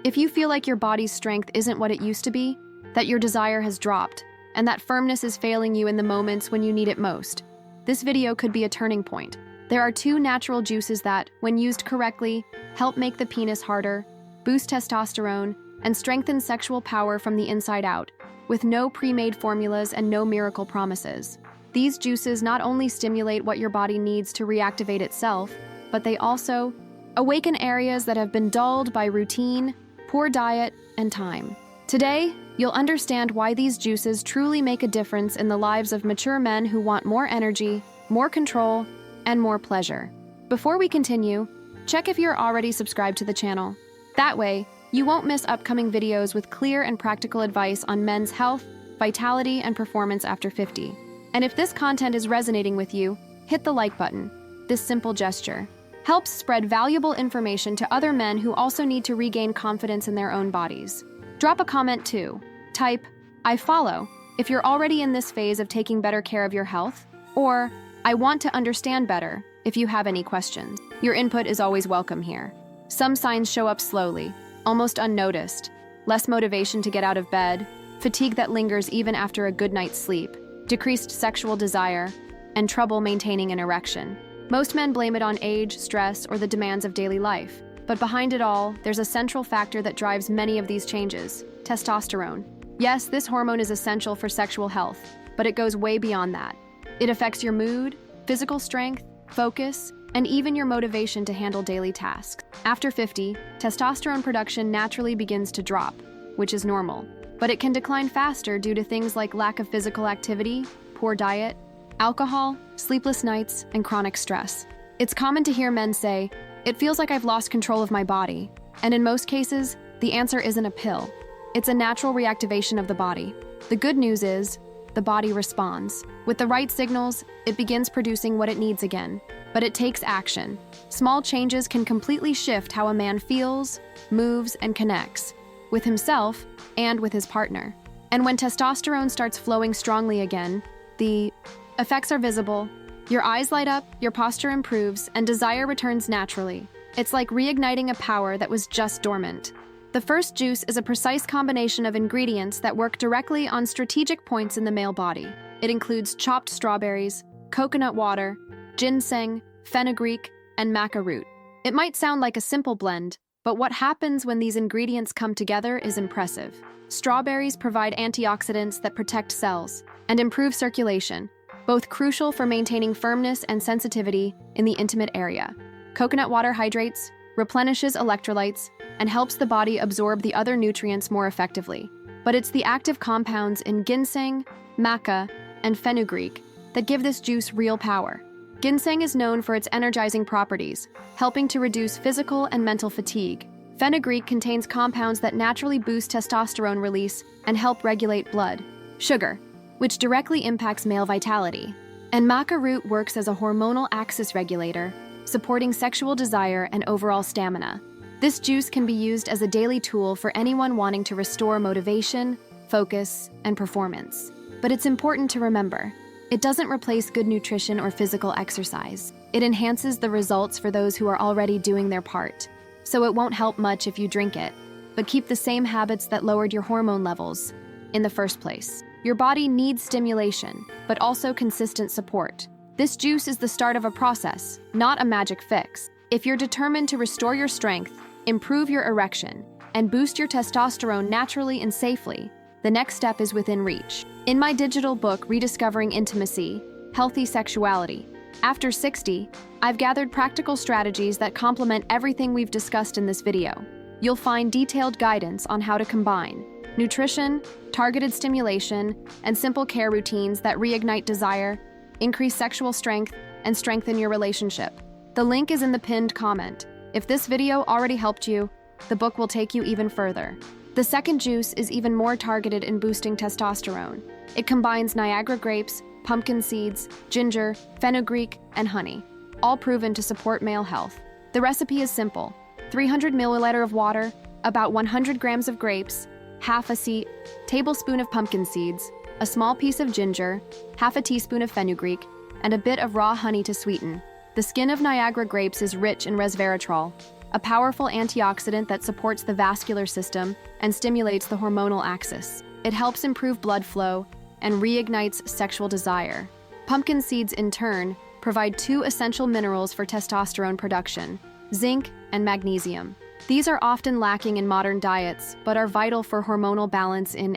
If you feel like your body's strength isn't what it used to be, that your desire has dropped, and that firmness is failing you in the moments when you need it most, this video could be a turning point. There are 2 natural juices that, when used correctly, help make the penis harder, boost testosterone, and strengthen sexual power from the inside out, with no pre-made formulas and no miracle promises. These juices not only stimulate what your body needs to reactivate itself, but they also awaken areas that have been dulled by routine, poor diet, and time. Today, you'll understand why these juices truly make a difference in the lives of mature men who want more energy, more control, and more pleasure. Before we continue, check if you're already subscribed to the channel. That way, you won't miss upcoming videos with clear and practical advice on men's health, vitality, and performance after 50. And if this content is resonating with you, hit the like button. This simple gesture helps spread valuable information to other men who also need to regain confidence in their own bodies. Drop a comment too. Type, "I follow," if you're already in this phase of taking better care of your health, or "I want to understand better," if you have any questions. Your input is always welcome here. Some signs show up slowly, almost unnoticed. Less motivation to get out of bed, fatigue that lingers even after a good night's sleep, decreased sexual desire, and trouble maintaining an erection. Most men blame it on age, stress, or the demands of daily life. But behind it all, there's a central factor that drives many of these changes: testosterone. Yes, this hormone is essential for sexual health, but it goes way beyond that. It affects your mood, physical strength, focus, and even your motivation to handle daily tasks. After 50, testosterone production naturally begins to drop, which is normal. But it can decline faster due to things like lack of physical activity, poor diet, alcohol, sleepless nights, and chronic stress. It's common to hear men say, "It feels like I've lost control of my body." And in most cases, the answer isn't a pill. It's a natural reactivation of the body. The good news is, the body responds. With the right signals, it begins producing what it needs again. But it takes action. Small changes can completely shift how a man feels, moves, and connects, with himself and with his partner. And when testosterone starts flowing strongly again, the effects are visible. Your eyes light up, your posture improves, and desire returns naturally. It's like reigniting a power that was just dormant. The first juice is a precise combination of ingredients that work directly on strategic points in the male body. It includes chopped strawberries, coconut water, ginseng, fenugreek, and maca root. It might sound like a simple blend, but what happens when these ingredients come together is impressive. Strawberries provide antioxidants that protect cells and improve circulation, both crucial for maintaining firmness and sensitivity in the intimate area. Coconut water hydrates, replenishes electrolytes, and helps the body absorb the other nutrients more effectively. But it's the active compounds in ginseng, maca, and fenugreek that give this juice real power. Ginseng is known for its energizing properties, helping to reduce physical and mental fatigue. Fenugreek contains compounds that naturally boost testosterone release and help regulate blood sugar, which directly impacts male vitality. And maca root works as a hormonal axis regulator, supporting sexual desire and overall stamina. This juice can be used as a daily tool for anyone wanting to restore motivation, focus, and performance. But it's important to remember, it doesn't replace good nutrition or physical exercise. It enhances the results for those who are already doing their part. So it won't help much if you drink it, but keep the same habits that lowered your hormone levels in the first place. Your body needs stimulation, but also consistent support. This juice is the start of a process, not a magic fix. If you're determined to restore your strength, improve your erection, and boost your testosterone naturally and safely, the next step is within reach. In my digital book, Rediscovering Intimacy, Healthy Sexuality, After 60, I've gathered practical strategies that complement everything we've discussed in this video. You'll find detailed guidance on how to combine nutrition, targeted stimulation, and simple care routines that reignite desire, increase sexual strength, and strengthen your relationship. The link is in the pinned comment. If this video already helped you, the book will take you even further. The second juice is even more targeted in boosting testosterone. It combines Niagara grapes, pumpkin seeds, ginger, fenugreek, and honey, all proven to support male health. The recipe is simple: 300 milliliters of water, about 100 grams of grapes, half a tablespoon of pumpkin seeds, a small piece of ginger, half a teaspoon of fenugreek, and a bit of raw honey to sweeten. The skin of Niagara grapes is rich in resveratrol, a powerful antioxidant that supports the vascular system and stimulates the hormonal axis. It helps improve blood flow and reignites sexual desire. Pumpkin seeds, in turn, provide two essential minerals for testosterone production: zinc and magnesium. These are often lacking in modern diets, but are vital for hormonal balance in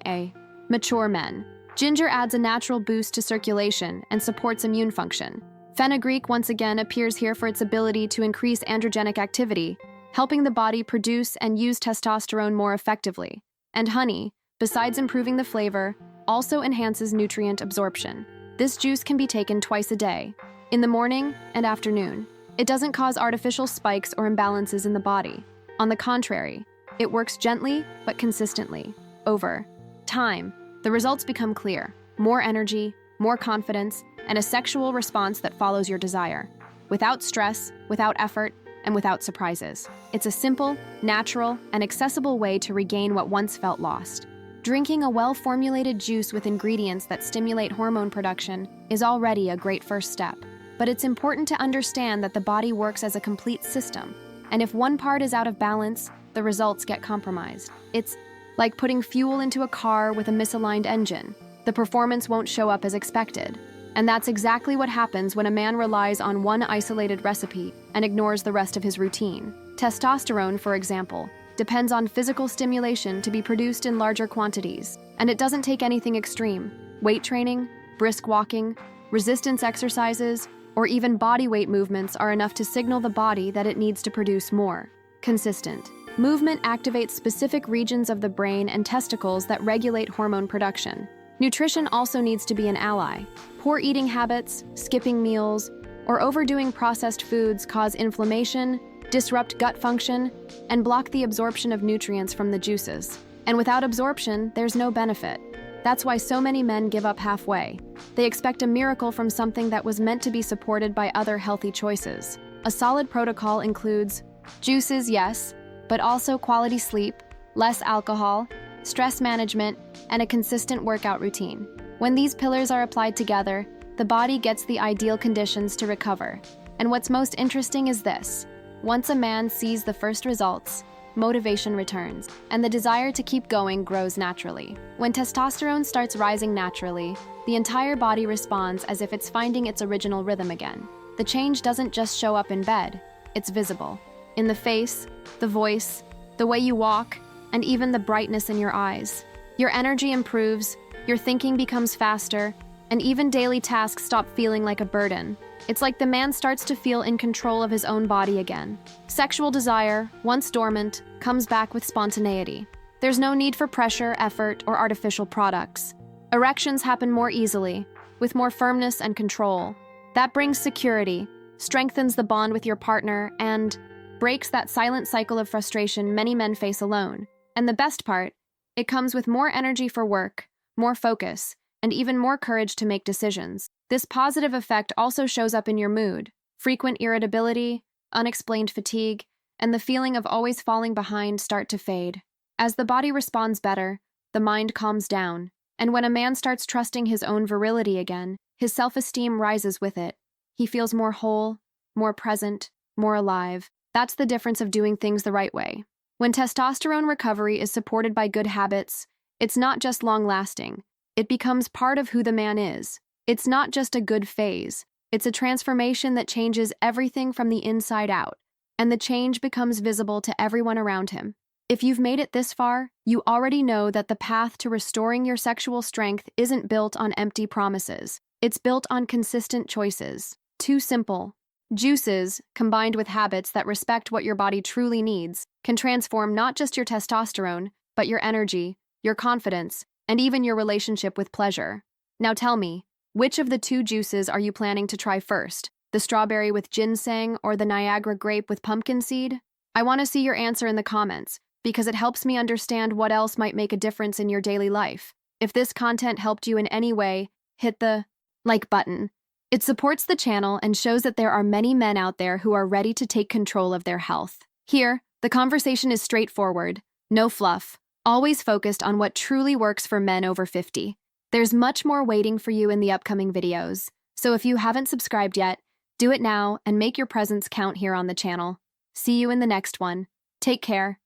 mature men. Ginger adds a natural boost to circulation and supports immune function. Fenugreek once again appears here for its ability to increase androgenic activity, helping the body produce and use testosterone more effectively. And honey, besides improving the flavor, also enhances nutrient absorption. This juice can be taken twice a day, in the morning and afternoon. It doesn't cause artificial spikes or imbalances in the body. On the contrary, it works gently but consistently. Over time, the results become clear: more energy, more confidence, and a sexual response that follows your desire. Without stress, without effort, and without surprises. It's a simple, natural, and accessible way to regain what once felt lost. Drinking a well-formulated juice with ingredients that stimulate hormone production is already a great first step. But it's important to understand that the body works as a complete system, and if one part is out of balance, the results get compromised. It's like putting fuel into a car with a misaligned engine. The performance won't show up as expected. And that's exactly what happens when a man relies on one isolated recipe and ignores the rest of his routine. Testosterone, for example, depends on physical stimulation to be produced in larger quantities, and it doesn't take anything extreme. Weight training, brisk walking, resistance exercises, or even body weight movements are enough to signal the body that it needs to produce more. Consistent movement activates specific regions of the brain and testicles that regulate hormone production. Nutrition also needs to be an ally. Poor eating habits, skipping meals, or overdoing processed foods cause inflammation, disrupt gut function, and block the absorption of nutrients from the juices. And without absorption, there's no benefit. That's why so many men give up halfway. They expect a miracle from something that was meant to be supported by other healthy choices. A solid protocol includes juices, yes, but also quality sleep, less alcohol, stress management, and a consistent workout routine. When these pillars are applied together, the body gets the ideal conditions to recover. And what's most interesting is this: once a man sees the first results, motivation returns, and the desire to keep going grows naturally. When testosterone starts rising naturally, the entire body responds as if it's finding its original rhythm again. The change doesn't just show up in bed, it's visible. In the face, the voice, the way you walk, and even the brightness in your eyes. Your energy improves, your thinking becomes faster, and even daily tasks stop feeling like a burden. It's like the man starts to feel in control of his own body again. Sexual desire, once dormant, comes back with spontaneity. There's no need for pressure, effort, or artificial products. Erections happen more easily, with more firmness and control. That brings security, strengthens the bond with your partner, and breaks that silent cycle of frustration many men face alone. And the best part, it comes with more energy for work, more focus, and even more courage to make decisions. This positive effect also shows up in your mood: frequent irritability, unexplained fatigue, and the feeling of always falling behind start to fade. As the body responds better, the mind calms down, and when a man starts trusting his own virility again, his self-esteem rises with it. He feels more whole, more present, more alive. That's the difference of doing things the right way. When testosterone recovery is supported by good habits, it's not just long-lasting. It becomes part of who the man is. It's not just a good phase. It's a transformation that changes everything from the inside out, and the change becomes visible to everyone around him. If you've made it this far, you already know that the path to restoring your sexual strength isn't built on empty promises. It's built on consistent choices. Too simple. Juices, combined with habits that respect what your body truly needs, can transform not just your testosterone, but your energy, your confidence, and even your relationship with pleasure. Now tell me, which of the two juices are you planning to try first? The strawberry with ginseng or the Niagara grape with pumpkin seed? I want to see your answer in the comments, because it helps me understand what else might make a difference in your daily life. If this content helped you in any way, hit the like button. It supports the channel and shows that there are many men out there who are ready to take control of their health. Here, the conversation is straightforward, no fluff, always focused on what truly works for men over 50. There's much more waiting for you in the upcoming videos, so if you haven't subscribed yet, do it now and make your presence count here on the channel. See you in the next one. Take care.